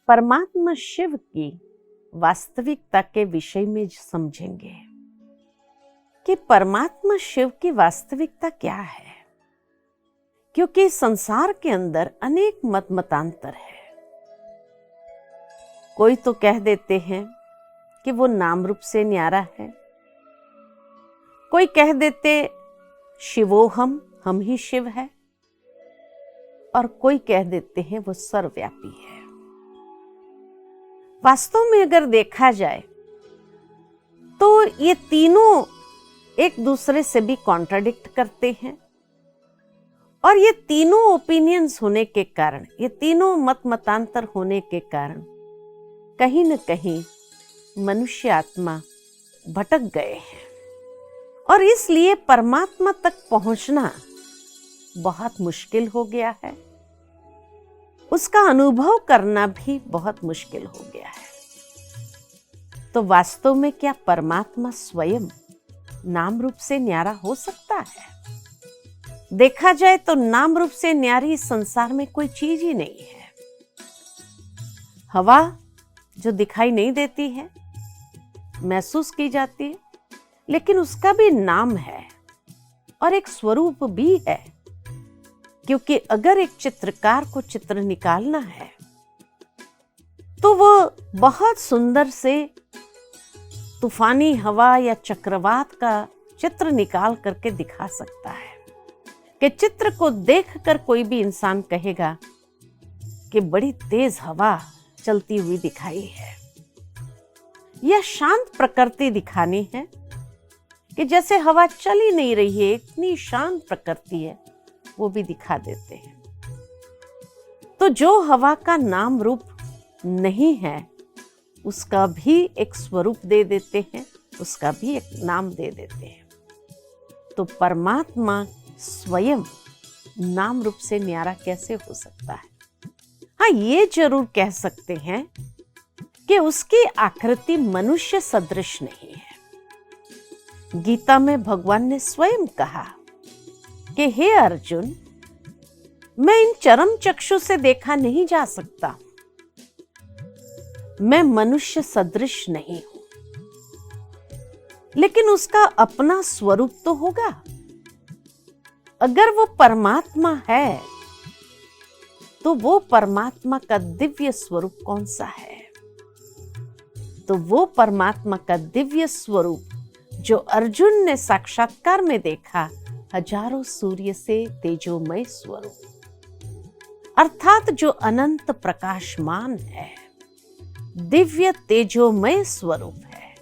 परमात्मा शिव की वास्तविकता के विषय में समझेंगे कि परमात्मा शिव की वास्तविकता क्या है, क्योंकि संसार के अंदर अनेक मतांतर है। कोई तो कह देते हैं कि वो नाम रूप से न्यारा है, कोई कह देते शिवोहम, हम ही शिव है, और कोई कह देते हैं वो सर्वव्यापी है। वास्तव में अगर देखा जाए तो ये तीनों एक दूसरे से भी कॉन्ट्राडिक्ट करते हैं, और ये तीनों ओपिनियंस होने के कारण, ये तीनों मतांतर होने के कारण कहीं न कहीं मनुष्य आत्मा भटक गए हैं, और इसलिए परमात्मा तक पहुंचना बहुत मुश्किल हो गया है। उसका अनुभव करना भी बहुत मुश्किल हो गया है। तो वास्तव में क्या परमात्मा स्वयं नाम रूप से न्यारा हो सकता है? देखा जाए तो नाम रूप से न्यारी संसार में कोई चीज ही नहीं है। हवा जो दिखाई नहीं देती है, महसूस की जाती है, लेकिन उसका भी नाम है और एक स्वरूप भी है। क्योंकि अगर एक चित्रकार को चित्र निकालना है तो वो बहुत सुंदर से तूफानी हवा या चक्रवात का चित्र निकाल करके दिखा सकता है कि चित्र को देखकर कोई भी इंसान कहेगा कि बड़ी तेज हवा चलती हुई दिखाई है, यह शांत प्रकृति दिखानी है कि जैसे हवा चल ही नहीं रही है, इतनी शांत प्रकृति है, वो भी दिखा देते हैं। तो जो हवा का नाम रूप नहीं है उसका भी एक स्वरूप दे देते हैं, उसका भी एक नाम दे देते हैं। तो परमात्मा स्वयं नाम रूप से न्यारा कैसे हो सकता है? हाँ, ये जरूर कह सकते हैं कि उसकी आकृति मनुष्य सदृश नहीं है। गीता में भगवान ने स्वयं कहा कि हे अर्जुन, मैं इन चरम चक्षु से देखा नहीं जा सकता, मैं मनुष्य सदृश नहीं हूं, लेकिन उसका अपना स्वरूप तो होगा। अगर वो परमात्मा है तो वो परमात्मा का दिव्य स्वरूप कौन सा है? तो वो परमात्मा का दिव्य स्वरूप जो अर्जुन ने साक्षात्कार में देखा, हजारों सूर्य से तेजोमय स्वरूप, अर्थात जो अनंत प्रकाशमान है, दिव्य तेजोमय स्वरूप है।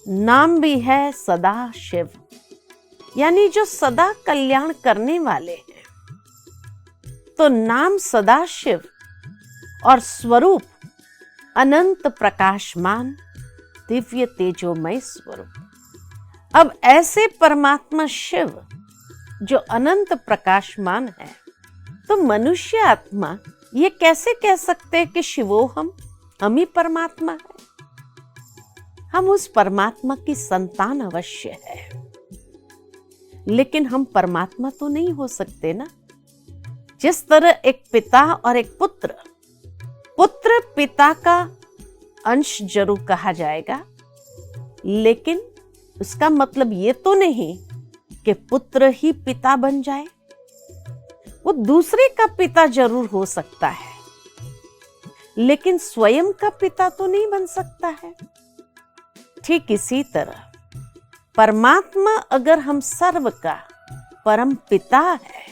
नाम भी है सदा शिव, यानी जो सदा कल्याण करने वाले हैं। तो नाम सदा शिव और स्वरूप अनंत प्रकाशमान दिव्य तेजोमय स्वरूप। अब ऐसे परमात्मा शिव जो अनंत प्रकाशमान है, तो मनुष्य आत्मा ये कैसे कह सकते हैं कि शिवोहम, हम ही परमात्मा है? हम उस परमात्मा की संतान अवश्य है, लेकिन हम परमात्मा तो नहीं हो सकते ना। जिस तरह एक पिता और एक पुत्र, पुत्र पिता का अंश जरूर कहा जाएगा, लेकिन उसका मतलब ये तो नहीं कि पुत्र ही पिता बन जाए। वो दूसरे का पिता जरूर हो सकता है, लेकिन स्वयं का पिता तो नहीं बन सकता है। ठीक इसी तरह परमात्मा अगर हम सर्व का परम पिता है,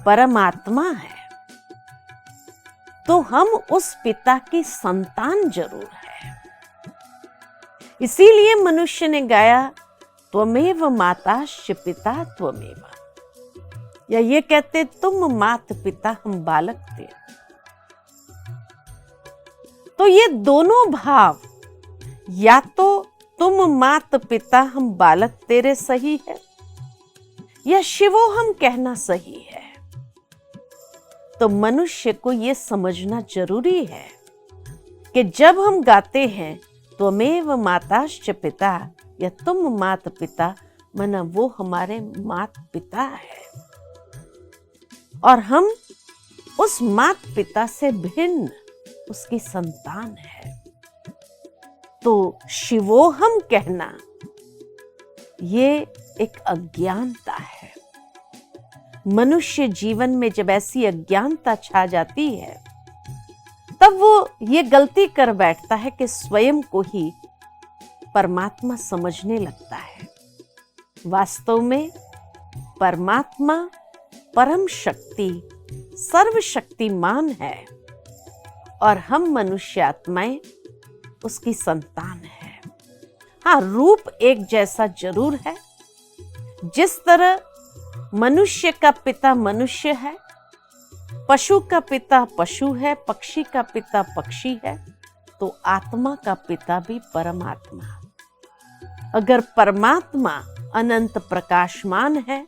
परमात्मा है, तो हम उस पिता की संतान जरूर है। इसीलिए मनुष्य ने गाया त्वमेव माताश्च पिता त्वमेव, या ये कहते तुम मात पिता हम बालक थे। तो ये दोनों भाव, या तो तुम मात पिता हम बालक तेरे सही है, या शिवो हम कहना सही है। तो मनुष्य को यह समझना जरूरी है कि जब हम गाते हैं त्वमेव माताश्च पिता, या तुम मात पिता, मना वो हमारे मात पिता है, और हम उस मात पिता से भिन्न उसकी संतान है। तो शिवोहम कहना ये एक अज्ञानता है। मनुष्य जीवन में जब ऐसी अज्ञानता छा जाती है तब वो ये गलती कर बैठता है कि स्वयं को ही परमात्मा समझने लगता है। वास्तव में परमात्मा परम शक्ति सर्वशक्तिमान है और हम मनुष्य आत्माएं उसकी संतान है। हाँ, रूप एक जैसा जरूर है। जिस तरह मनुष्य का पिता मनुष्य है, पशु का पिता पशु है, पक्षी का पिता पक्षी है, तो आत्मा का पिता भी परमात्मा। अगर परमात्मा अनंत प्रकाशमान है,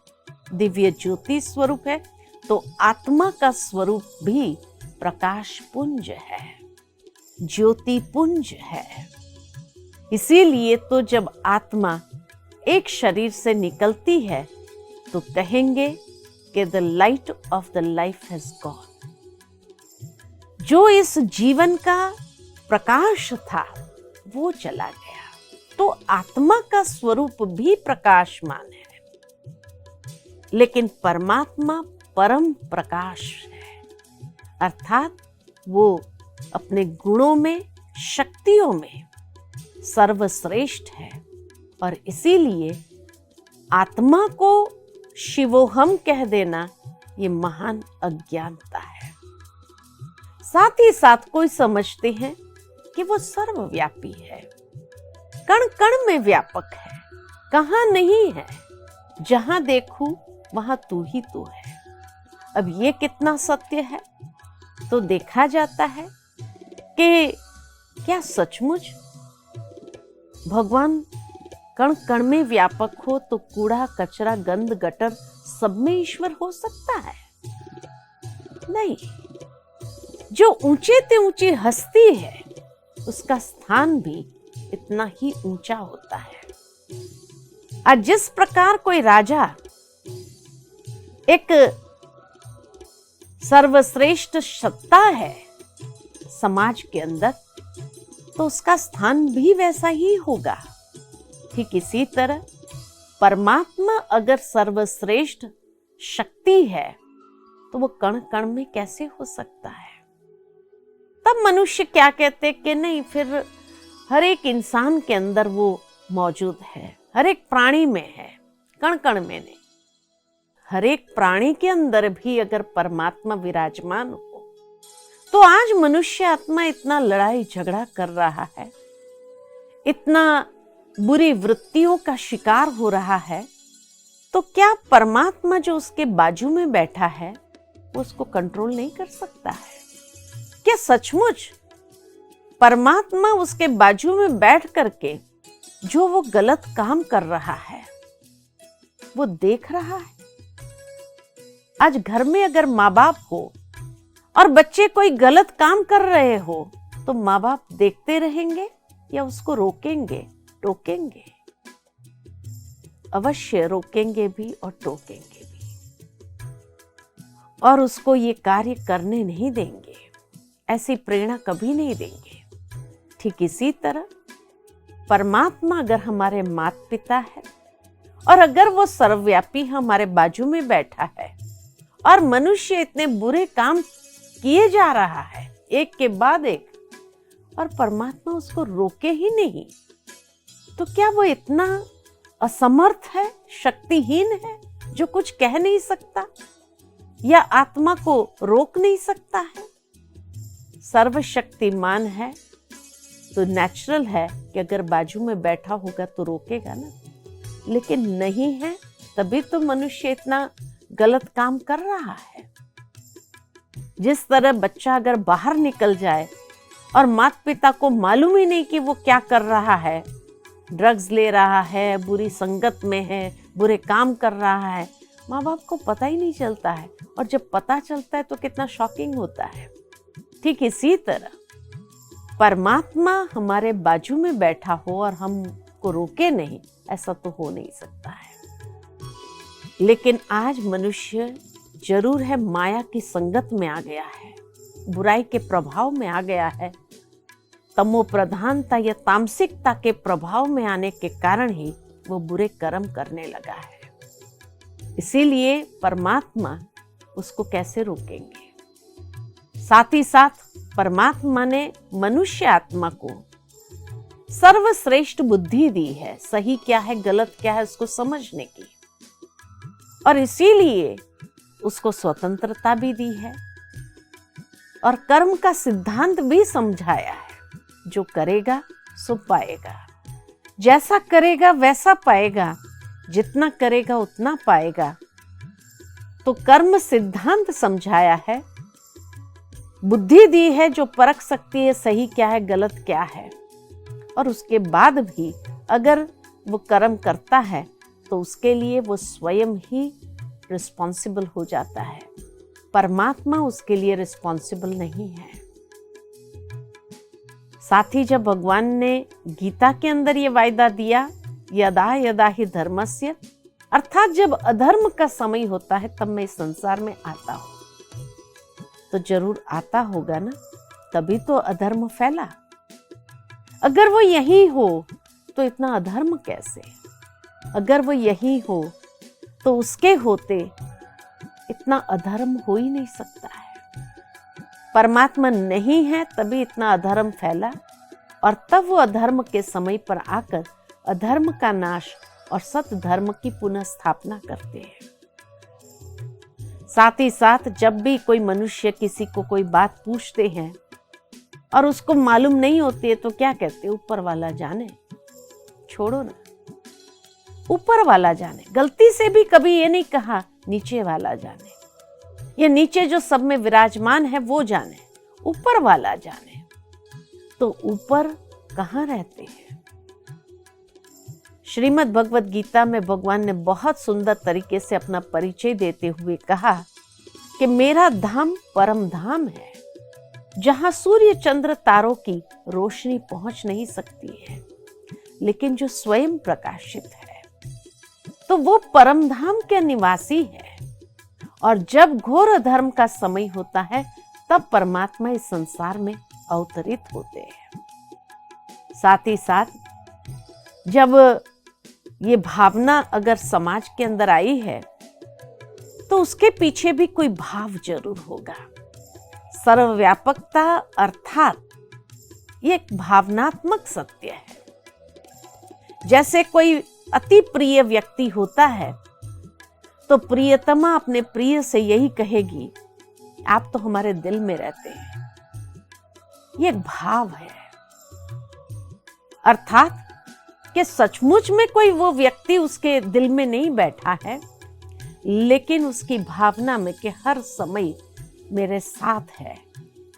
दिव्य ज्योति स्वरूप है, तो आत्मा का स्वरूप भी प्रकाश पुंज है, ज्योति पुंज है। इसीलिए तो जब आत्मा एक शरीर से निकलती है तो कहेंगे कि the light of the life has gone. जो इस जीवन का प्रकाश था वो चला गया। तो आत्मा का स्वरूप भी प्रकाशमान है, लेकिन परमात्मा परम प्रकाश है, अर्थात वो अपने गुणों में शक्तियों में सर्वश्रेष्ठ है। और इसीलिए आत्मा को शिवोहम कह देना ये महान अज्ञानता है। साथ ही साथ कोई समझते हैं कि वो सर्वव्यापी है, कण कण में व्यापक है, कहां नहीं है, जहां देखूं वहां तू ही तू है। अब ये कितना सत्य है? तो देखा जाता है कि क्या सचमुच भगवान कण कण में व्यापक हो तो कूड़ा कचरा गंध गटर सब में ईश्वर हो सकता है? नहीं। जो ऊंचे से ऊंची हस्ती है उसका स्थान भी इतना ही ऊंचा होता है। आज जिस प्रकार कोई राजा एक सर्वश्रेष्ठ सत्ता है समाज के अंदर, तो उसका स्थान भी वैसा ही होगा। ठीक इसी तरह परमात्मा अगर सर्वश्रेष्ठ शक्ति है तो वो कण कण में कैसे हो सकता है? तब मनुष्य क्या कहते कि नहीं, फिर हर एक इंसान के अंदर वो मौजूद है, हर एक प्राणी में है, कण कण में नहीं। हर एक प्राणी के अंदर भी अगर परमात्मा विराजमान हो तो आज मनुष्य आत्मा इतना लड़ाई झगड़ा कर रहा है, इतना बुरी वृत्तियों का शिकार हो रहा है, तो क्या परमात्मा जो उसके बाजू में बैठा है वो उसको कंट्रोल नहीं कर सकता है? क्या सचमुच परमात्मा उसके बाजू में बैठ करके जो वो गलत काम कर रहा है वो देख रहा है? आज घर में अगर माँ बाप हो और बच्चे कोई गलत काम कर रहे हो तो माँ बाप देखते रहेंगे या उसको रोकेंगे, टोकेंगे? अवश्य रोकेंगे भी और टोकेंगे भी, और उसको ये कार्य करने नहीं देंगे, ऐसी प्रेरणा कभी नहीं देंगे। ठीक इसी तरह परमात्मा अगर हमारे माता पिता है और अगर वो सर्वव्यापी हमारे बाजू में बैठा है और मनुष्य इतने बुरे काम किए जा रहा है एक के बाद एक, और परमात्मा उसको रोके ही नहीं, तो क्या वो इतना असमर्थ है, शक्तिहीन है, जो कुछ कह नहीं सकता या आत्मा को रोक नहीं सकता है? सर्वशक्तिमान है तो नेचुरल है कि अगर बाजू में बैठा होगा तो रोकेगा ना, लेकिन नहीं है, तभी तो मनुष्य इतना गलत काम कर रहा है। जिस तरह बच्चा अगर बाहर निकल जाए और माता पिता को मालूम ही नहीं कि वो क्या कर रहा है, ड्रग्स ले रहा है, बुरी संगत में है, बुरे काम कर रहा है, माँ बाप को पता ही नहीं चलता है, और जब पता चलता है तो कितना शॉकिंग होता है। ठीक इसी तरह परमात्मा हमारे बाजू में बैठा हो और हमको रोके नहीं, ऐसा तो हो नहीं सकता है। लेकिन आज मनुष्य जरूर है माया की संगत में आ गया है, बुराई के प्रभाव में आ गया है, तमो प्रधानता या तामसिकता के प्रभाव में आने के कारण ही वो बुरे कर्म करने लगा है। इसीलिए परमात्मा उसको कैसे रोकेंगे। साथ ही साथ परमात्मा ने मनुष्य आत्मा को सर्वश्रेष्ठ बुद्धि दी है, सही क्या है गलत क्या है उसको समझने की, और इसीलिए उसको स्वतंत्रता भी दी है और कर्म का सिद्धांत भी समझाया है। जो करेगा सो पाएगा, जैसा करेगा वैसा पाएगा, जितना करेगा उतना पाएगा। तो कर्म सिद्धांत समझाया है, बुद्धि दी है जो परख सकती है सही क्या है गलत क्या है, और उसके बाद भी अगर वो कर्म करता है तो उसके लिए वो स्वयं ही रिस्पॉन्सिबल हो जाता है, परमात्मा उसके लिए रिस्पॉन्सिबल नहीं है। साथ ही जब भगवान ने गीता के अंदर ये वायदा दिया, यदा यदा ही धर्मस्य, अर्थात जब अधर्म का समय होता है तब मैं इस संसार में आता हूं, तो जरूर आता होगा ना, तभी तो अधर्म फैला। अगर वो यही हो तो इतना अधर्म कैसे, अगर वो यही हो तो उसके होते इतना अधर्म हो ही नहीं सकता है। परमात्मा नहीं है तभी इतना अधर्म फैला, और तब वो अधर्म के समय पर आकर अधर्म का नाश और सत धर्म की पुनः स्थापना करते हैं। साथ ही साथ जब भी कोई मनुष्य किसी को कोई बात पूछते हैं और उसको मालूम नहीं होती है तो क्या कहते, ऊपर वाला जाने, छोड़ो ना, ऊपर वाला जाने। गलती से भी कभी ये नहीं कहा नीचे वाला जाने, ये नीचे जो सब में विराजमान है वो जाने, ऊपर वाला जाने। तो ऊपर कहाँ रहते हैं। श्रीमद् भगवत गीता में भगवान ने बहुत सुंदर तरीके से अपना परिचय देते हुए कहा कि मेरा धाम परम धाम है, जहां सूर्य चंद्र तारों की रोशनी पहुंच नहीं सकती है, लेकिन जो स्वयं प्रकाशित है, तो वो परम धाम के निवासी है। और जब घोर अधर्म का समय होता है तब परमात्मा इस संसार में अवतरित होते हैं। साथ ही साथ जब ये भावना अगर समाज के अंदर आई है तो उसके पीछे भी कोई भाव जरूर होगा। सर्वव्यापकता अर्थात ये एक भावनात्मक सत्य है। जैसे कोई अति प्रिय व्यक्ति होता है तो प्रियतमा अपने प्रिय से यही कहेगी, आप तो हमारे दिल में रहते हैं। ये एक भाव है, अर्थात कि सचमुच में कोई वो व्यक्ति उसके दिल में नहीं बैठा है, लेकिन उसकी भावना में कि हर समय मेरे साथ है,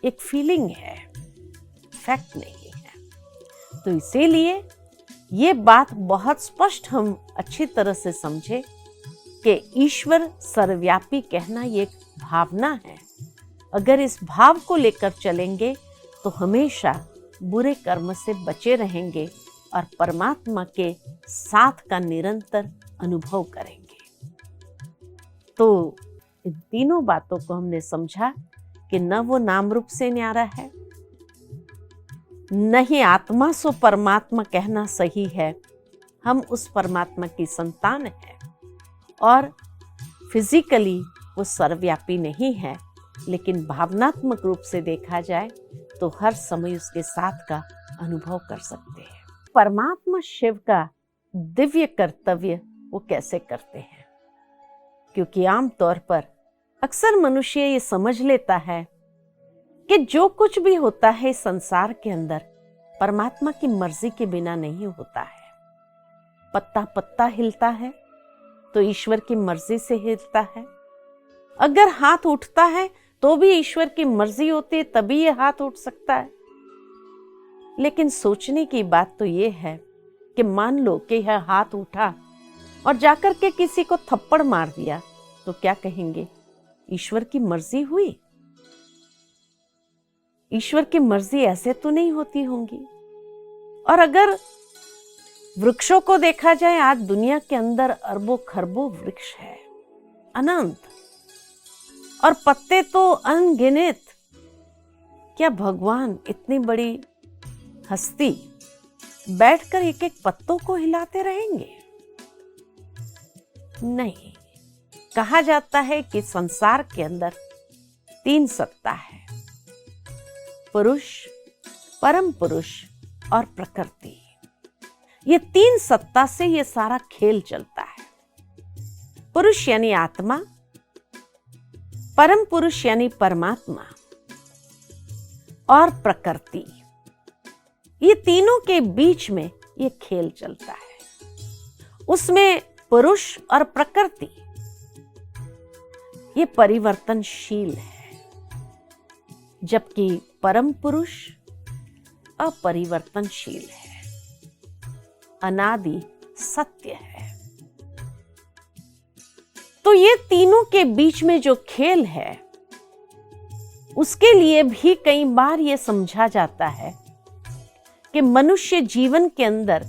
एक फीलिंग है, फैक्ट नहीं है। तो इसीलिए ये बात बहुत स्पष्ट हम अच्छी तरह से समझे कि ईश्वर सर्वव्यापी कहना ये एक भावना है। अगर इस भाव को लेकर चलेंगे तो हमेशा बुरे कर्म से बचे रहेंगे और परमात्मा के साथ का निरंतर अनुभव करेंगे। तो इन तीनों बातों को हमने समझा कि न वो नाम रूप से न्यारा है, न ही आत्मा सो परमात्मा कहना सही है। हम उस परमात्मा की संतान हैं और फिजिकली वो सर्वव्यापी नहीं है, लेकिन भावनात्मक रूप से देखा जाए तो हर समय उसके साथ का अनुभव कर सकते हैं। परमात्मा शिव का दिव्य कर्तव्य वो कैसे करते हैं, क्योंकि आमतौर पर अक्सर मनुष्य ये समझ लेता है कि जो कुछ भी होता है इस संसार के अंदर परमात्मा की मर्जी के बिना नहीं होता है। पत्ता पत्ता हिलता है तो ईश्वर की मर्जी से हिलता है। अगर हाथ उठता है तो भी ईश्वर की मर्जी होती है, तभी ये हाथ उठ सकता है। लेकिन सोचने की बात तो ये है कि मान लो कि यह हाथ उठा और जाकर के किसी को थप्पड़ मार दिया, तो क्या कहेंगे, ईश्वर की मर्जी हुई? ईश्वर की मर्जी ऐसे तो नहीं होती होंगी। और अगर वृक्षों को देखा जाए, आज दुनिया के अंदर अरबों खरबों वृक्ष है, अनंत, और पत्ते तो अनगिनत। क्या भगवान इतनी बड़ी हस्ती बैठकर एक एक पत्तों को हिलाते रहेंगे? नहीं। कहा जाता है कि संसार के अंदर 3 सत्ता है, पुरुष, परम पुरुष और प्रकृति। ये 3 सत्ता से ये सारा खेल चलता है। पुरुष यानी आत्मा, परम पुरुष यानी परमात्मा और प्रकृति। ये तीनों के बीच में ये खेल चलता है। उसमें पुरुष और प्रकृति ये परिवर्तनशील है, जबकि परम पुरुष अपरिवर्तनशील है, अनादि सत्य है। तो ये तीनों के बीच में जो खेल है, उसके लिए भी कई बार ये समझा जाता है कि मनुष्य जीवन के अंदर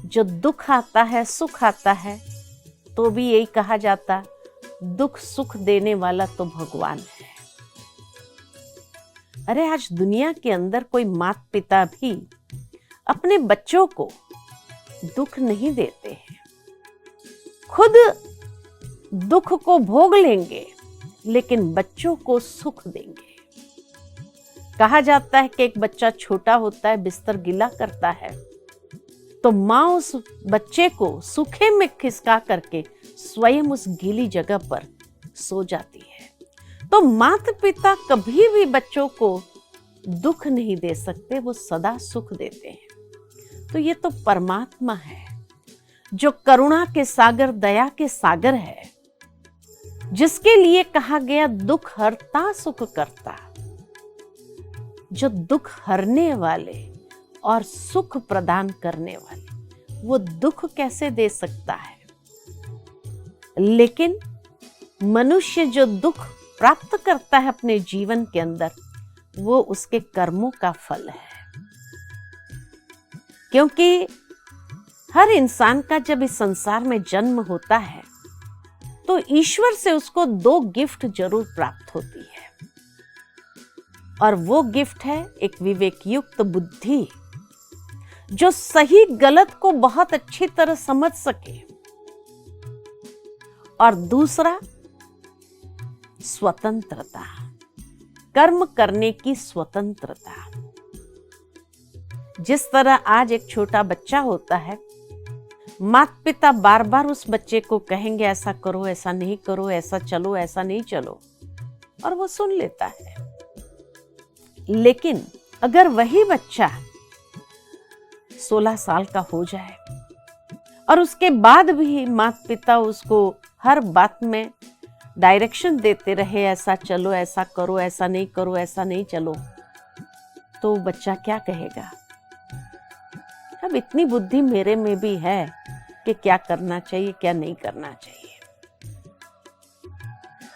जो दुख आता है, सुख आता है, तो भी यही कहा जाता, दुख सुख देने वाला तो भगवान है। अरे आज दुनिया के अंदर कोई माता पिता भी अपने बच्चों को दुख नहीं देते हैं। खुद दुख को भोग लेंगे, लेकिन बच्चों को सुख देंगे। कहा जाता है कि एक बच्चा छोटा होता है, बिस्तर गीला करता है, तो माँ उस बच्चे को सूखे में खिसका करके स्वयं उस गीली जगह पर सो जाती है। तो माता पिता कभी भी बच्चों को दुख नहीं दे सकते, वो सदा सुख देते हैं। तो ये तो परमात्मा है जो करुणा के सागर, दया के सागर है, जिसके लिए कहा गया दुख हरता सुख करता। जो दुख हरने वाले और सुख प्रदान करने वाले, वो दुख कैसे दे सकता है? लेकिन मनुष्य जो दुख प्राप्त करता है अपने जीवन के अंदर, वो उसके कर्मों का फल है। क्योंकि हर इंसान का जब इस संसार में जन्म होता है, तो ईश्वर से उसको 2 गिफ्ट जरूर प्राप्त होती है, और वो गिफ्ट है एक विवेक युक्त बुद्धि, जो सही गलत को बहुत अच्छी तरह समझ सके, और दूसरा स्वतंत्रता, कर्म करने की स्वतंत्रता। जिस तरह आज एक छोटा बच्चा होता है, माता पिता बार बार उस बच्चे को कहेंगे ऐसा करो, ऐसा नहीं करो, ऐसा चलो, ऐसा नहीं चलो, और वो सुन लेता है। लेकिन अगर वही बच्चा 16 साल का हो जाए और उसके बाद भी माता पिता उसको हर बात में डायरेक्शन देते रहे, ऐसा चलो, ऐसा करो, ऐसा नहीं करो, ऐसा नहीं चलो, तो बच्चा क्या कहेगा? अब इतनी बुद्धि मेरे में भी है कि क्या करना चाहिए, क्या नहीं करना चाहिए।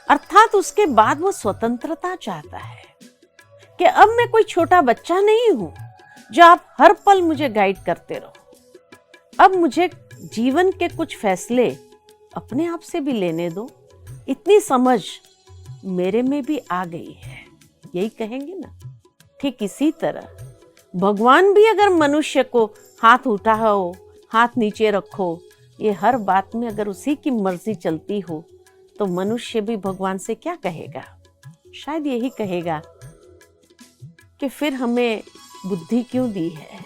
अर्थात उसके बाद वो स्वतंत्रता चाहता है कि अब मैं कोई छोटा बच्चा नहीं हूं जो आप हर पल मुझे गाइड करते रहो। अब मुझे जीवन के कुछ फैसले अपने आप से भी लेने दो। इतनी समझ मेरे में भी आ गई है, यही कहेंगे ना। ठीक इसी तरह भगवान भी अगर मनुष्य को हाथ उठाओ, हाथ नीचे रखो, ये हर बात में अगर उसी की मर्जी चलती हो, तो मनुष्य भी भगवान से क्या कहेगा? शायद यही कहेगा कि फिर हमें बुद्धि क्यों दी है?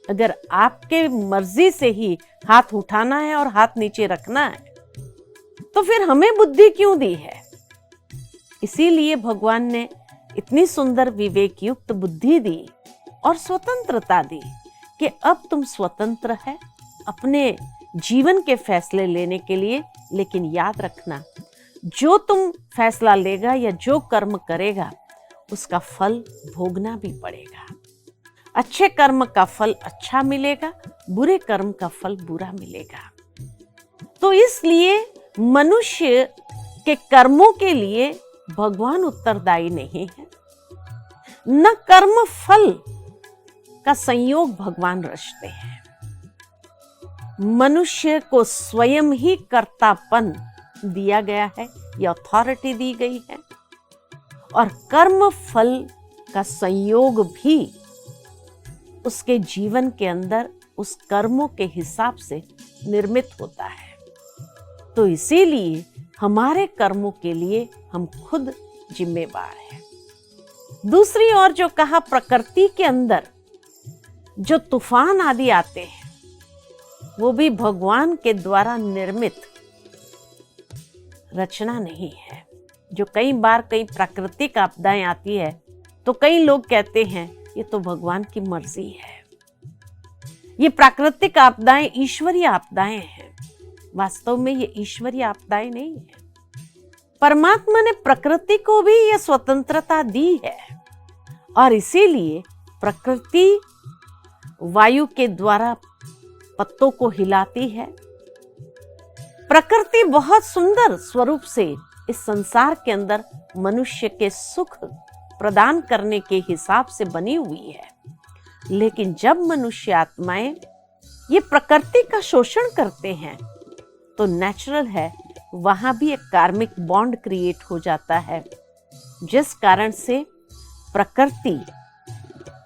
अगर आपके मर्जी से ही हाथ उठाना है और हाथ नीचे रखना है, तो फिर हमें बुद्धि क्यों दी है? इसीलिए भगवान ने इतनी सुंदर विवेक युक्त बुद्धि दी और स्वतंत्रता दी कि अब तुम स्वतंत्र है अपने जीवन के फैसले लेने के लिए। लेकिन याद रखना, जो तुम फैसला लेगा या जो कर्म करेगा, उसका फल भोगना भी पड़ेगा। अच्छे कर्म का फल अच्छा मिलेगा, बुरे कर्म का फल बुरा मिलेगा। तो इसलिए मनुष्य के कर्मों के लिए भगवान उत्तरदायी नहीं है, न कर्म फल का संयोग भगवान रचते हैं। मनुष्य को स्वयं ही कर्तापन दिया गया है, ये अथॉरिटी दी गई है और कर्म फल का संयोग भी उसके जीवन के अंदर उस कर्मों के हिसाब से निर्मित होता है। तो इसीलिए हमारे कर्मों के लिए हम खुद जिम्मेवार हैं। दूसरी ओर जो कहा, प्रकृति के अंदर जो तूफान आदि आते हैं वो भी भगवान के द्वारा निर्मित रचना नहीं है। जो कई बार कई प्राकृतिक आपदाएं आती है तो कई लोग कहते हैं ये तो भगवान की मर्जी है, ये प्राकृतिक आपदाएं ईश्वरीय आपदाएं हैं। वास्तव में ये ईश्वरीय आपदाएं नहीं है। परमात्मा ने प्रकृति को भी ये स्वतंत्रता दी है और इसीलिए प्रकृति वायु के द्वारा पत्तों को हिलाती है। प्रकृति बहुत सुंदर स्वरूप से इस संसार के अंदर मनुष्य के सुख प्रदान करने के हिसाब से बनी हुई है। लेकिन जब मनुष्य आत्माएं ये प्रकृति का शोषण करते हैं तो नेचुरल है वहां भी एक कार्मिक बॉन्ड क्रिएट हो जाता है, जिस कारण से प्रकृति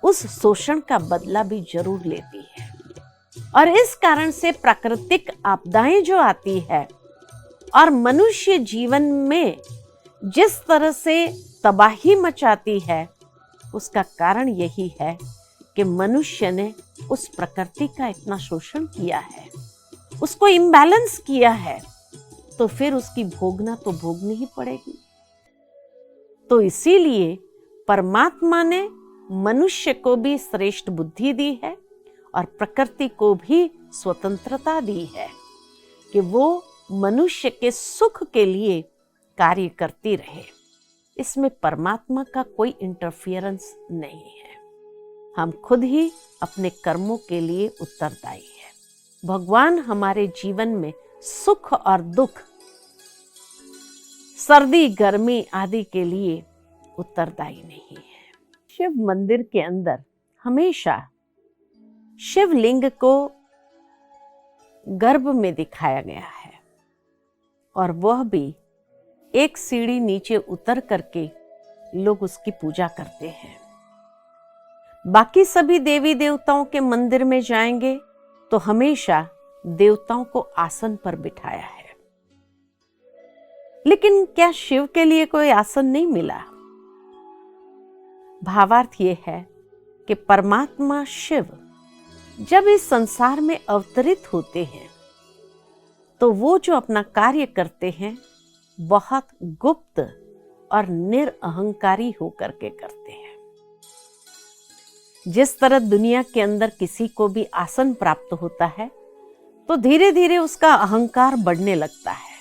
उस शोषण का बदला भी जरूर लेती है। और इस कारण से प्राकृतिक आपदाएं जो आती है और मनुष्य जीवन में जिस तरह से तबाही मचाती है, उसका कारण यही है कि मनुष्य ने उस प्रकृति का इतना शोषण किया है, उसको इम्बैलेंस किया है, तो फिर उसकी भोगना तो भोगनी ही पड़ेगी। तो इसीलिए परमात्मा ने मनुष्य को भी श्रेष्ठ बुद्धि दी है और प्रकृति को भी स्वतंत्रता दी है कि वो मनुष्य के सुख के लिए कार्य करती रहे। इसमें परमात्मा का कोई इंटरफियरेंस नहीं है। हम खुद ही अपने कर्मों के लिए उत्तरदायी है। भगवान हमारे जीवन में सुख और दुख, सर्दी गर्मी आदि के लिए उत्तरदायी नहीं है। शिव मंदिर के अंदर हमेशा शिवलिंग को गर्भ में दिखाया गया है और वह भी एक सीढ़ी नीचे उतर करके लोग उसकी पूजा करते हैं। बाकी सभी देवी देवताओं के मंदिर में जाएंगे तो हमेशा देवताओं को आसन पर बिठाया है, लेकिन क्या शिव के लिए कोई आसन नहीं मिला? भावार्थ ये है कि परमात्मा शिव जब इस संसार में अवतरित होते हैं तो वो जो अपना कार्य करते हैं बहुत गुप्त और निरअहंकारी होकर के करते हैं। जिस तरह दुनिया के अंदर किसी को भी आसन प्राप्त होता है तो धीरे धीरे उसका अहंकार बढ़ने लगता है,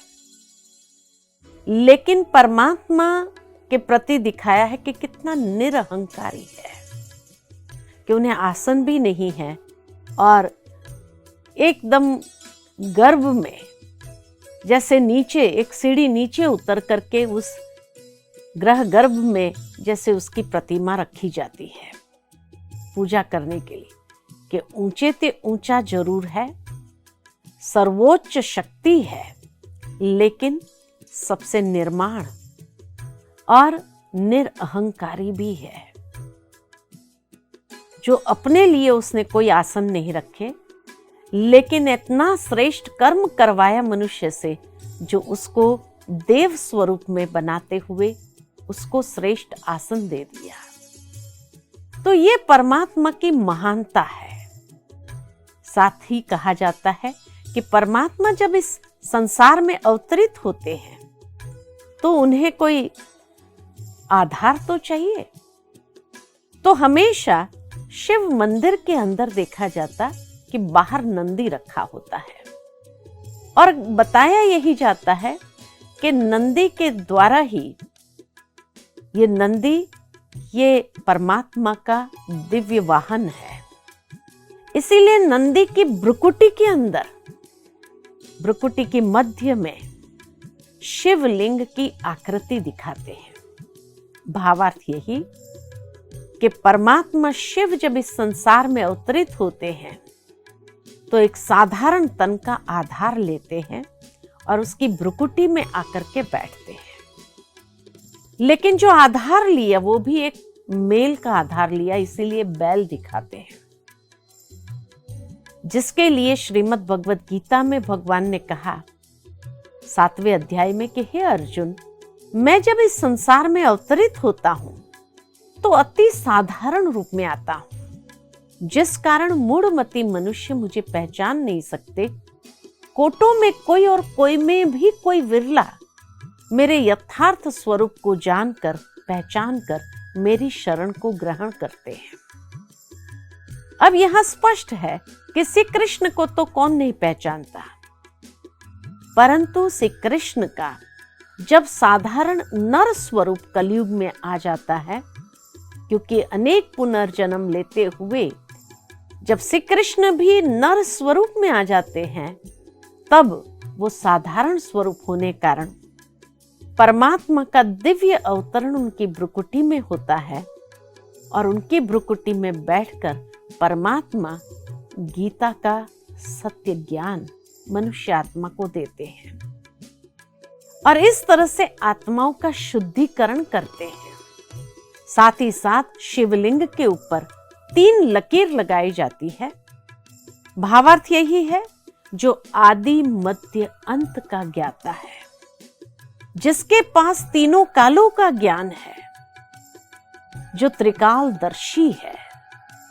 लेकिन परमात्मा के प्रति दिखाया है कि कितना निरअहंकारी है, कि उन्हें आसन भी नहीं है और एकदम गर्भ में जैसे नीचे एक सीढ़ी नीचे उतर करके उस ग्रह गर्भ में जैसे उसकी प्रतिमा रखी जाती है पूजा करने के लिए, कि ऊंचे ते ऊंचा जरूर है, सर्वोच्च शक्ति है, लेकिन सबसे निर्माण और निरअहंकारी भी है, जो अपने लिए उसने कोई आसन नहीं रखे, लेकिन इतना श्रेष्ठ कर्म करवाया मनुष्य से जो उसको देव स्वरूप में बनाते हुए उसको श्रेष्ठ आसन दे दिया। तो ये परमात्मा की महानता है। साथ ही कहा जाता है कि परमात्मा जब इस संसार में अवतरित होते हैं तो उन्हें कोई आधार तो चाहिए। तो हमेशा शिव मंदिर के अंदर देखा जाता कि बाहर नंदी रखा होता है और बताया यही जाता है कि नंदी के द्वारा ही ये नंदी ये परमात्मा का दिव्य वाहन है। इसीलिए नंदी की भ्रुकुटी के अंदर, भ्रुकुटी के मध्य में शिवलिंग की आकृति दिखाते हैं। भावार्थ यही कि परमात्मा शिव जब इस संसार में अवतरित होते हैं तो एक साधारण तन का आधार लेते हैं और उसकी भ्रुकुटी में आकर के बैठते हैं। लेकिन जो आधार लिया वो भी एक मेल का आधार लिया, इसीलिए बैल दिखाते हैं, जिसके लिए श्रीमद् भगवद गीता में भगवान ने कहा 7वें अध्याय में कि हे अर्जुन, मैं जब इस संसार में अवतरित होता हूं तो अति साधारण रूप में आता हूं, जिस कारण मूढ़मती मनुष्य मुझे पहचान नहीं सकते। कोटों में कोई और कोई में भी कोई विरला मेरे यथार्थ स्वरूप को जानकर, पहचान कर मेरी शरण को ग्रहण करते हैं। अब यहां स्पष्ट है कि श्री कृष्ण को तो कौन नहीं पहचानता, परंतु श्री कृष्ण का जब साधारण नर स्वरूप कलयुग में आ जाता है, क्योंकि अनेक पुनर्जन्म लेते हुए जब श्री कृष्ण भी नर स्वरूप में आ जाते हैं, तब वो साधारण स्वरूप होने कारण परमात्मा का दिव्य अवतरण उनकी भ्रुकुटी में होता है और उनकी भ्रुकुटी में बैठकर परमात्मा गीता का सत्य ज्ञान मनुष्य आत्मा को देते हैं और इस तरह से आत्माओं का शुद्धिकरण करते हैं। साथ ही साथ शिवलिंग के ऊपर 3 लकीर लगाई जाती है। भावार्थ यही है, जो आदि मध्य अंत का ज्ञाता है, जिसके पास तीनों कालों का ज्ञान है, जो त्रिकालदर्शी है,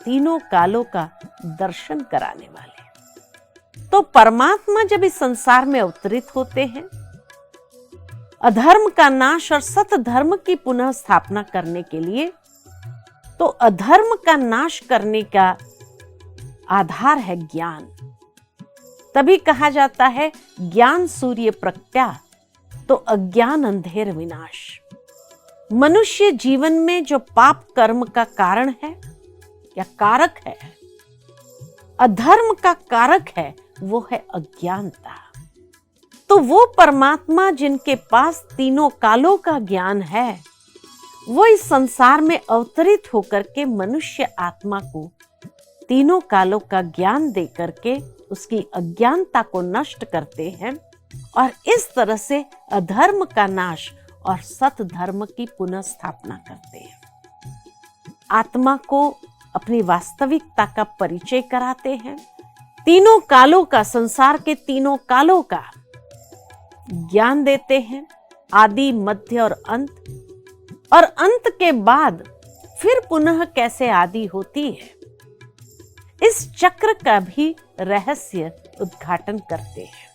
तीनों कालों का दर्शन कराने वाले। तो परमात्मा जब इस संसार में अवतरित होते हैं, अधर्म का नाश और सत धर्म की पुनः स्थापना करने के लिए, तो अधर्म का नाश करने का आधार है ज्ञान। तभी कहा जाता है ज्ञान सूर्य प्रज्ञा तो अज्ञान अंधेर विनाश। मनुष्य जीवन में जो पाप कर्म का कारण है या कारक है, अधर्म का कारक है, वो है अज्ञानता। तो वो परमात्मा जिनके पास तीनों कालों का ज्ञान है, वो इस संसार में अवतरित होकर के मनुष्य आत्मा को तीनों कालों का ज्ञान दे करके उसकी अज्ञानता को नष्ट करते हैं और इस तरह से अधर्म का नाश और सत धर्म की पुनः स्थापना करते हैं। आत्मा को अपनी वास्तविकता का परिचय कराते हैं, तीनों कालों का, संसार के तीनों कालों का ज्ञान देते हैं, आदि मध्य और अंत, और अंत के बाद फिर पुनः कैसे आदि होती है, इस चक्र का भी रहस्य उद्घाटन करते हैं,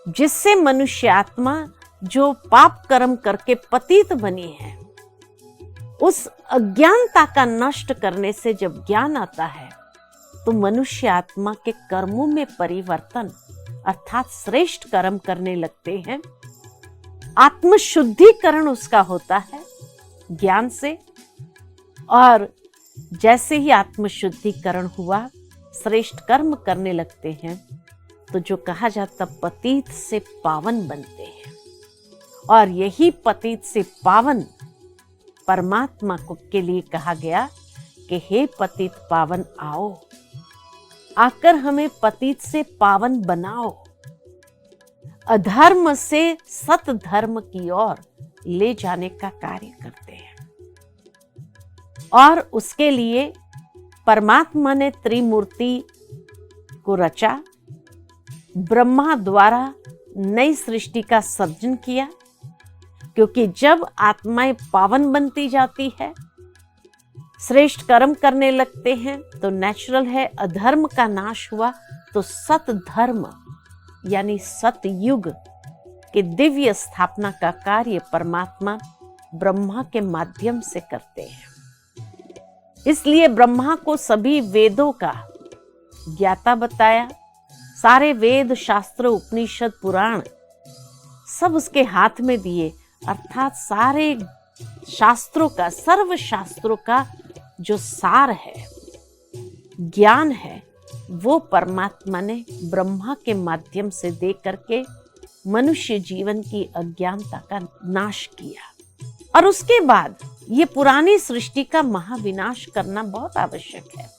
जिससे मनुष्य आत्मा जो पाप कर्म करके पतित बनी है, उस अज्ञानता का नष्ट करने से जब ज्ञान आता है, तो मनुष्य आत्मा के कर्मों में परिवर्तन अर्थात श्रेष्ठ कर्म करने लगते हैं। आत्मशुद्धिकरण उसका होता है ज्ञान से, और जैसे ही आत्मशुद्धिकरण हुआ, श्रेष्ठ कर्म करने लगते हैं, तो जो कहा जाता पतित से पावन बनते हैं। और यही पतित से पावन परमात्मा को के लिए कहा गया कि हे पतित पावन आओ, आकर हमें पतित से पावन बनाओ, अधर्म से सत धर्म की ओर ले जाने का कार्य करते हैं। और उसके लिए परमात्मा ने त्रिमूर्ति को रचा, ब्रह्मा द्वारा नई सृष्टि का सर्जन किया, क्योंकि जब आत्माएं पावन बनती जाती है, श्रेष्ठ कर्म करने लगते हैं, तो नेचुरल है अधर्म का नाश हुआ, तो सत धर्म यानी सतयुग के दिव्य स्थापना का कार्य परमात्मा ब्रह्मा के माध्यम से करते हैं। इसलिए ब्रह्मा को सभी वेदों का ज्ञाता बताया, सारे वेद शास्त्र उपनिषद पुराण सब उसके हाथ में दिए, अर्थात सारे शास्त्रों का, सर्व शास्त्रों का जो सार है, ज्ञान है, वो परमात्मा ने ब्रह्मा के माध्यम से दे करके मनुष्य जीवन की अज्ञानता का नाश किया। और उसके बाद ये पुरानी सृष्टि का महाविनाश करना बहुत आवश्यक है।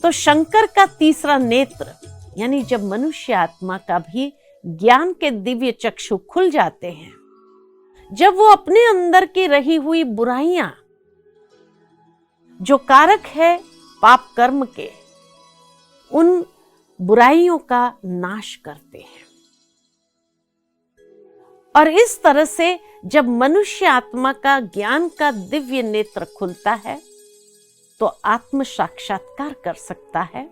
तो शंकर का तीसरा नेत्र, यानी जब मनुष्य आत्मा का भी ज्ञान के दिव्य चक्षु खुल जाते हैं, जब वो अपने अंदर की रही हुई बुराइयां, जो कारक है पाप कर्म के, उन बुराइयों का नाश करते हैं। और इस तरह से जब मनुष्य आत्मा का ज्ञान का दिव्य नेत्र खुलता है तो आत्म साक्षात्कार कर सकता है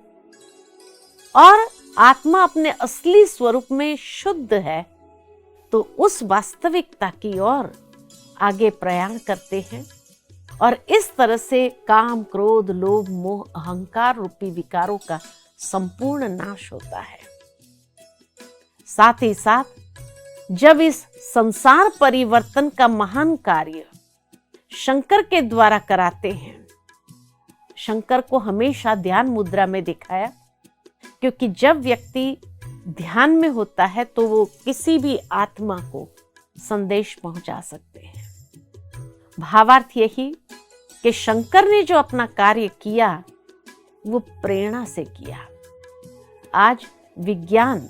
और आत्मा अपने असली स्वरूप में शुद्ध है तो उस वास्तविकता की ओर आगे प्रयाण करते हैं और इस तरह से काम, क्रोध, लोभ, मोह, अहंकार रूपी विकारों का संपूर्ण नाश होता है। साथ ही साथ जब इस संसार परिवर्तन का महान कार्य शंकर के द्वारा कराते हैं, शंकर को हमेशा ध्यान मुद्रा में दिखाया, क्योंकि जब व्यक्ति ध्यान में होता है तो वो किसी भी आत्मा को संदेश पहुंचा सकते हैं। भावार्थ यही कि शंकर ने जो अपना कार्य किया वो प्रेरणा से किया। आज विज्ञान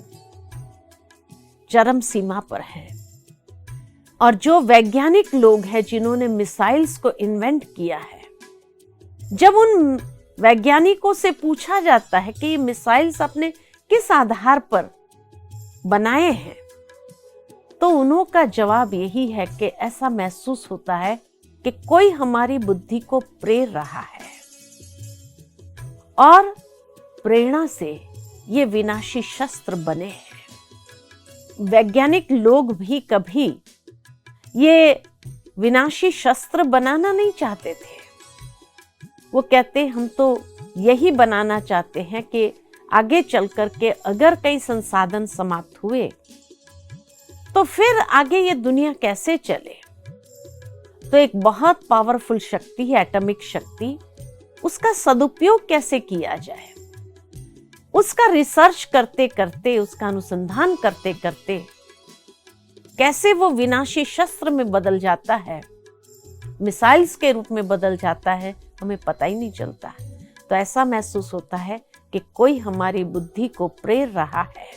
चरम सीमा पर है और जो वैज्ञानिक लोग हैं जिन्होंने मिसाइल्स को इन्वेंट किया है, जब उन वैज्ञानिकों से पूछा जाता है कि ये मिसाइल्स आपने किस आधार पर बनाए हैं, तो उनका जवाब यही है कि ऐसा महसूस होता है कि कोई हमारी बुद्धि को प्रेर रहा है और प्रेरणा से ये विनाशी शस्त्र बने हैं। वैज्ञानिक लोग भी कभी ये विनाशी शस्त्र बनाना नहीं चाहते थे। वो कहते हम तो यही बनाना चाहते हैं कि आगे चल कर के अगर कई संसाधन समाप्त हुए तो फिर आगे ये दुनिया कैसे चले। तो एक बहुत पावरफुल शक्ति है एटॉमिक शक्ति, उसका सदुपयोग कैसे किया जाए, उसका रिसर्च करते करते, उसका अनुसंधान करते करते कैसे वो विनाशी शस्त्र में बदल जाता है, मिसाइल्स के रूप में बदल जाता है, हमें पता ही नहीं चलता। तो ऐसा महसूस होता है कि कोई हमारी बुद्धि को प्रेर रहा है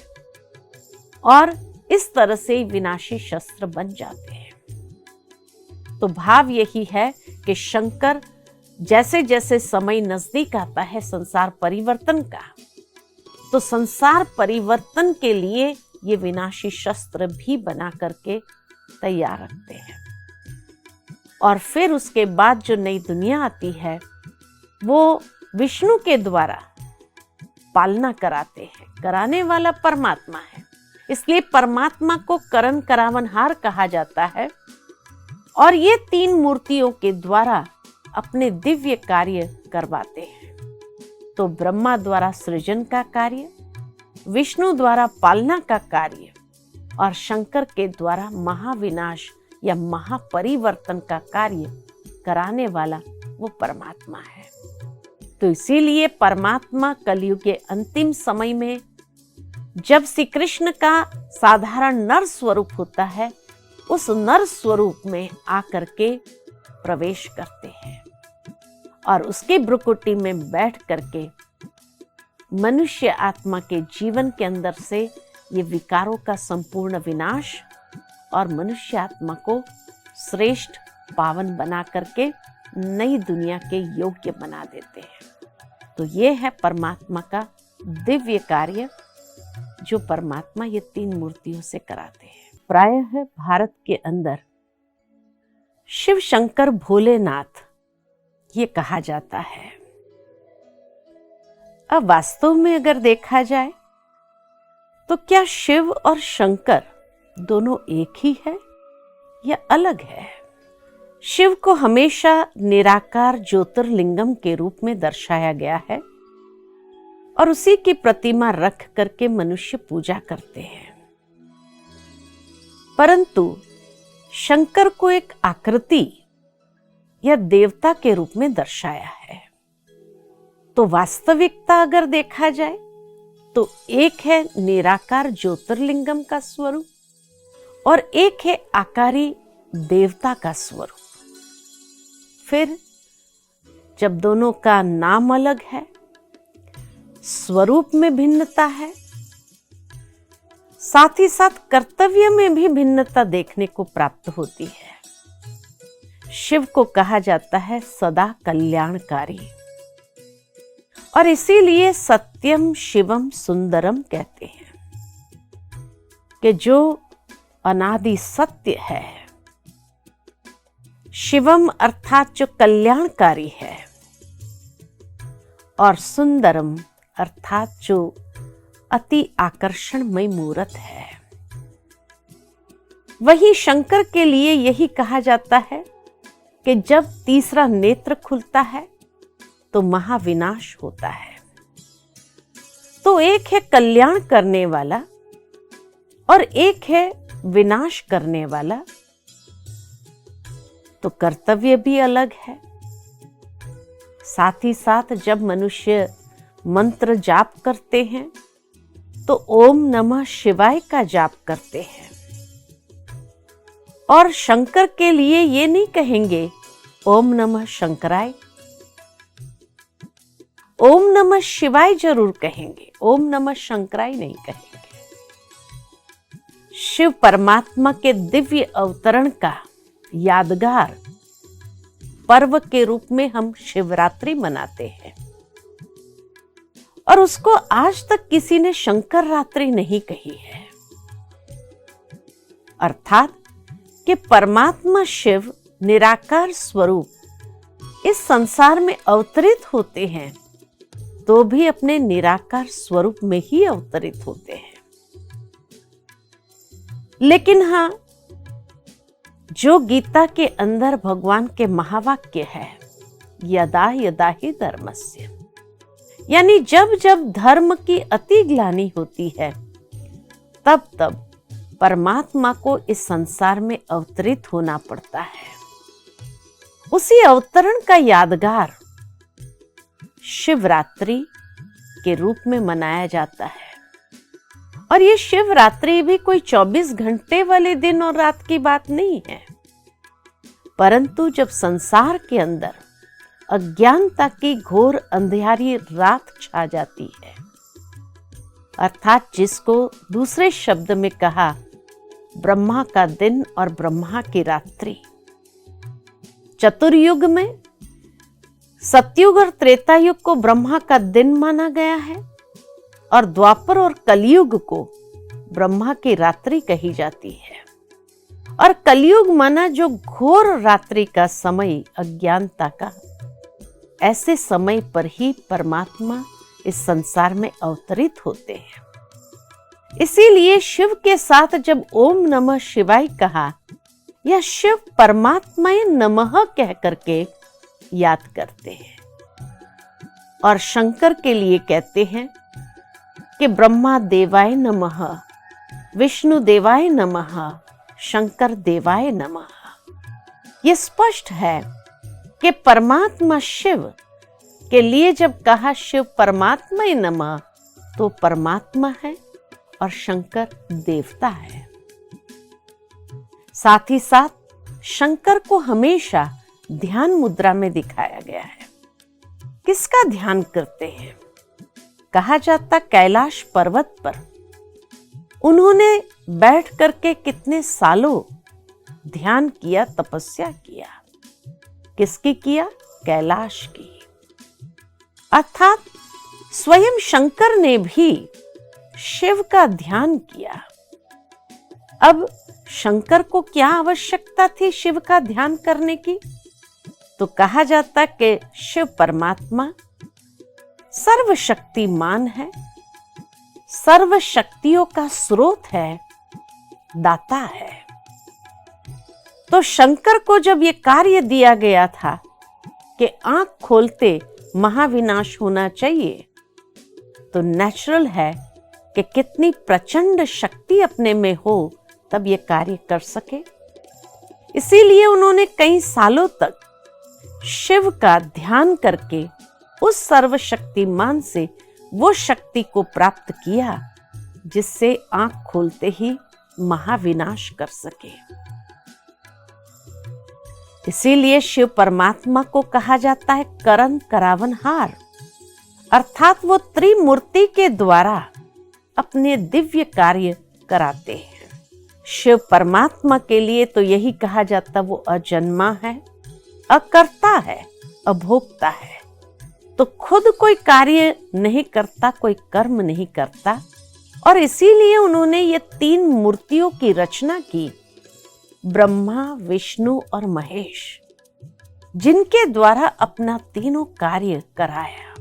और इस तरह से विनाशी शस्त्र बन जाते हैं। तो भाव यही है कि शंकर जैसे जैसे समय नजदीक आता है संसार परिवर्तन का, तो संसार परिवर्तन के लिए ये विनाशी शस्त्र भी बना करके तैयार रखते हैं। और फिर उसके बाद जो नई दुनिया आती है वो विष्णु के द्वारा पालना कराते हैं। कराने वाला परमात्मा है, इसलिए परमात्मा को करण करावनहार कहा जाता है। और ये तीन मूर्तियों के द्वारा अपने दिव्य कार्य करवाते हैं। तो ब्रह्मा द्वारा सृजन का कार्य, विष्णु द्वारा पालना का कार्य और शंकर के द्वारा महाविनाश या महापरिवर्तन का कार्य कराने वाला वो परमात्मा है। तो इसीलिए परमात्मा कलयुग के अंतिम समय में जब श्री कृष्ण का साधारण नर स्वरूप होता है, उस नर स्वरूप में आकर के प्रवेश करते हैं और उसके भ्रुकुटी में बैठ करके मनुष्य आत्मा के जीवन के अंदर से ये विकारों का संपूर्ण विनाश और मनुष्य आत्मा को श्रेष्ठ पावन बना करके नई दुनिया के योग्य बना देते हैं। तो ये है परमात्मा का दिव्य कार्य जो परमात्मा ये तीन मूर्तियों से कराते हैं। प्रायः भारत के अंदर शिव शंकर भोलेनाथ ये कहा जाता है। अब वास्तव में अगर देखा जाए तो क्या शिव और शंकर दोनों एक ही है या अलग है? शिव को हमेशा निराकार ज्योतिर्लिंगम के रूप में दर्शाया गया है और उसी की प्रतिमा रख करके मनुष्य पूजा करते हैं। परंतु शंकर को एक आकृति या देवता के रूप में दर्शाया है। तो वास्तविकता अगर देखा जाए तो एक है निराकार ज्योतिर्लिंगम का स्वरूप और एक है आकारी देवता का स्वरूप। फिर जब दोनों का नाम अलग है, स्वरूप में भिन्नता है, साथ ही साथ कर्तव्य में भी भिन्नता देखने को प्राप्त होती है। शिव को कहा जाता है सदा कल्याणकारी, और इसीलिए सत्यम शिवम सुंदरम कहते हैं कि जो अनादि सत्य है, शिवम अर्थात जो कल्याणकारी है, और सुंदरम अर्थात जो अति आकर्षणमय मूर्त है। वही शंकर के लिए यही कहा जाता है कि जब तीसरा नेत्र खुलता है तो महाविनाश होता है। तो एक है कल्याण करने वाला और एक है विनाश करने वाला, तो कर्तव्य भी अलग है। साथ ही साथ जब मनुष्य मंत्र जाप करते हैं तो ओम नमः शिवाय का जाप करते हैं, और शंकर के लिए ये नहीं कहेंगे ओम नमः शंकराय, ओम नमः शिवाय जरूर कहेंगे, ओम नमः शंकराय नहीं कहेंगे। शिव परमात्मा के दिव्य अवतरण का यादगार पर्व के रूप में हम शिवरात्रि मनाते हैं, और उसको आज तक किसी ने शंकर रात्रि नहीं कही है। अर्थात कि परमात्मा शिव निराकार स्वरूप इस संसार में अवतरित होते हैं तो भी अपने निराकार स्वरूप में ही अवतरित होते हैं। लेकिन हां, जो गीता के अंदर भगवान के महावाक्य है, यदा यदा ही धर्मस्य, यानी जब जब धर्म की अति ग्लानि होती है तब तब परमात्मा को इस संसार में अवतरित होना पड़ता है। उसी अवतरण का यादगार शिवरात्रि के रूप में मनाया जाता है। और ये शिवरात्रि भी कोई 24 घंटे वाले दिन और रात की बात नहीं है, परंतु जब संसार के अंदर अज्ञानता की घोर अंधियारी रात छा जाती है, अर्थात जिसको दूसरे शब्द में कहा ब्रह्मा का दिन और ब्रह्मा की रात्रि। चतुर्युग में सतयुग और त्रेता युग को ब्रह्मा का दिन माना गया है, और द्वापर और कलयुग को ब्रह्मा की रात्रि कही जाती है। और कलयुग माना जो घोर रात्रि का समय, अज्ञानता का, ऐसे समय पर ही परमात्मा इस संसार में अवतरित होते हैं। इसीलिए शिव के साथ जब ओम नमः शिवाय कहा, यह शिव परमात्माय नमः कह करके याद करते हैं। और शंकर के लिए कहते हैं कि ब्रह्मा देवाय नमः, विष्णु देवाय नमः, शंकर देवाय नमः। यह स्पष्ट है कि परमात्मा शिव के लिए जब कहा शिव परमात्माय नमः, तो परमात्मा है और शंकर देवता है। साथ ही साथ शंकर को हमेशा ध्यान मुद्रा में दिखाया गया है। किसका ध्यान करते हैं? कहा जाता कैलाश पर्वत पर उन्होंने बैठ करके कितने सालों ध्यान किया, तपस्या किया। किसकी किया? कैलाश की। अर्थात स्वयं शंकर ने भी शिव का ध्यान किया। अब शंकर को क्या आवश्यकता थी शिव का ध्यान करने की? तो कहा जाता कि शिव परमात्मा सर्वशक्तिमान है, सर्व शक्तियों का स्रोत है, दाता है। तो शंकर को जब ये कार्य दिया गया था कि आंख खोलते महाविनाश होना चाहिए, तो नेचुरल है कि कितनी प्रचंड शक्ति अपने में हो तब ये कार्य कर सके। इसीलिए उन्होंने कई सालों तक शिव का ध्यान करके उस सर्वशक्तिमान से वो शक्ति को प्राप्त किया जिससे आंख खोलते ही महाविनाश कर सके। इसीलिए शिव परमात्मा को कहा जाता है करन करावनहार, अर्थात वो त्रिमूर्ति के द्वारा अपने दिव्य कार्य कराते हैं। शिव परमात्मा के लिए तो यही कहा जाता वो अजन्मा है, अकर्ता है, अभोक्ता है, तो खुद कोई कार्य नहीं करता, कोई कर्म नहीं करता, और इसीलिए उन्होंने ये 3 मूर्तियों की रचना की, ब्रह्मा, विष्णु और महेश, जिनके द्वारा अपना तीनों कार्य कराया।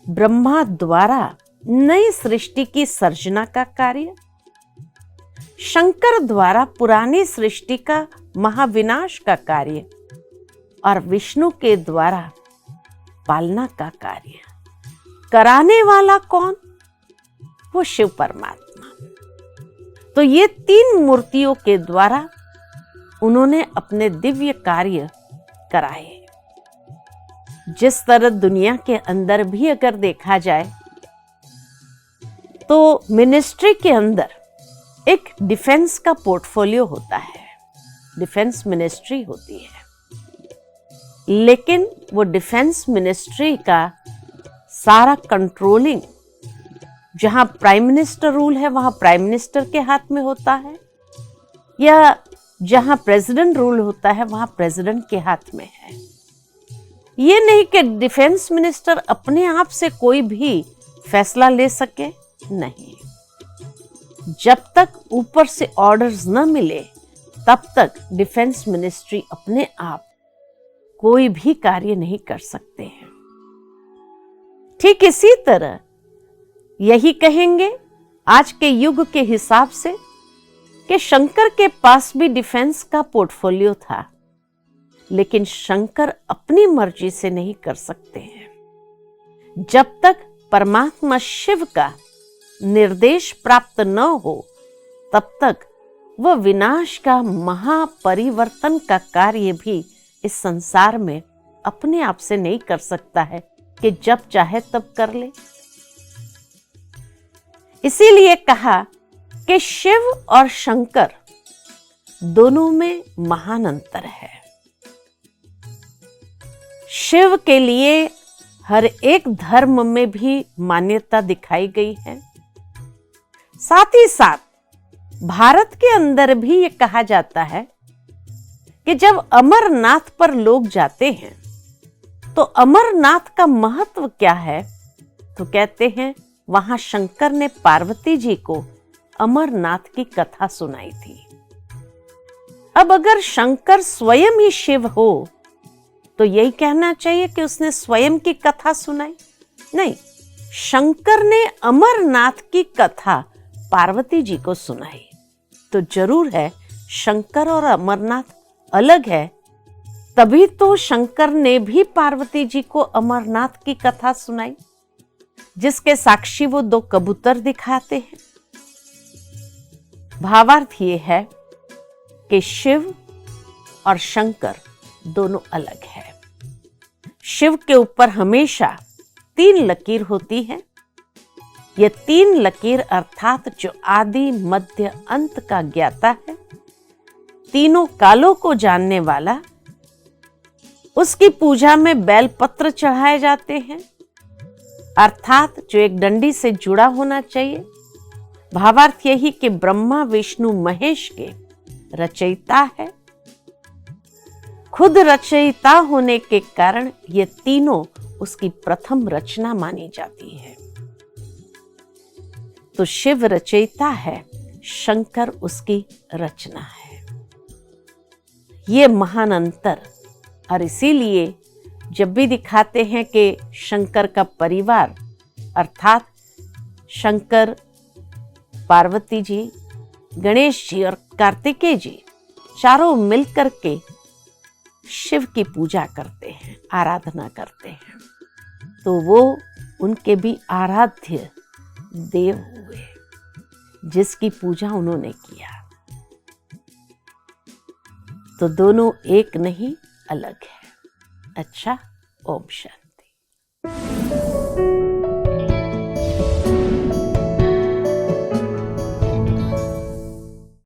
ब्रह्मा द्वारा नई सृष्टि की सर्जना का कार्य, शंकर द्वारा पुरानी सृष्टि का महाविनाश का कार्य, और विष्णु के द्वारा पालना का कार्य। कराने वाला कौन? वो शिव परमात्मा। तो ये 3 मूर्तियों के द्वारा उन्होंने अपने दिव्य कार्य कराए। जिस तरह दुनिया के अंदर भी अगर देखा जाए तो मिनिस्ट्री के अंदर एक डिफेंस का पोर्टफोलियो होता है, डिफेंस मिनिस्ट्री होती है, लेकिन वो डिफेंस मिनिस्ट्री का सारा कंट्रोलिंग, जहां प्राइम मिनिस्टर रूल है वहां प्राइम मिनिस्टर के हाथ में होता है, या जहां प्रेसिडेंट रूल होता है वहां प्रेसिडेंट के हाथ में है। ये नहीं कि डिफेंस मिनिस्टर अपने आप से कोई भी फैसला ले सके, नहीं। जब तक ऊपर से ऑर्डर्स न मिले तब तक डिफेंस मिनिस्ट्री अपने आप कोई भी कार्य नहीं कर सकते हैं। ठीक इसी तरह यही कहेंगे आज के युग के हिसाब से कि शंकर के पास भी डिफेंस का पोर्टफोलियो था, लेकिन शंकर अपनी मर्जी से नहीं कर सकते हैं। जब तक परमात्मा शिव का निर्देश प्राप्त न हो तब तक वह विनाश का महापरिवर्तन का कार्य भी इस संसार में अपने आप से नहीं कर सकता है कि जब चाहे तब कर ले। इसीलिए कहा कि शिव और शंकर दोनों में महान अंतर है। शिव के लिए हर एक धर्म में भी मान्यता दिखाई गई है। साथ ही साथ भारत के अंदर भी ये कहा जाता है कि जब अमरनाथ पर लोग जाते हैं तो अमरनाथ का महत्व क्या है, तो कहते हैं वहां शंकर ने पार्वती जी को अमरनाथ की कथा सुनाई थी। अब अगर शंकर स्वयं ही शिव हो तो यही कहना चाहिए कि उसने स्वयं की कथा सुनाई? नहीं, शंकर ने अमरनाथ की कथा पार्वती जी को सुनाई। तो जरूर है शंकर और अमरनाथ अलग है, तभी तो शंकर ने भी पार्वती जी को अमरनाथ की कथा सुनाई, जिसके साक्षी वो 2 कबूतर दिखाते हैं। भावार्थ ये है कि शिव और शंकर दोनों अलग है। शिव के ऊपर हमेशा 3 लकीर होती है। ये 3 लकीर अर्थात जो आदि मध्य अंत का ज्ञाता है, तीनों कालों को जानने वाला, उसकी पूजा में बेलपत्र चढ़ाए जाते हैं, अर्थात जो एक डंडी से जुड़ा होना चाहिए। भावार्थ यही कि ब्रह्मा विष्णु महेश के रचयिता है। खुद रचयिता होने के कारण ये तीनों उसकी प्रथम रचना मानी जाती है। तो शिव रचयिता है, शंकर उसकी रचना है। ये महान अंतर, और इसीलिए जब भी दिखाते हैं कि शंकर का परिवार अर्थात शंकर, पार्वती जी, गणेश जी और कार्तिकेय जी चारों मिलकर के शिव की पूजा करते हैं, आराधना करते हैं, तो वो उनके भी आराध्य देव हुए जिसकी पूजा उन्होंने किया। तो दोनों एक नहीं, अलग है। अच्छा, ओम शांति।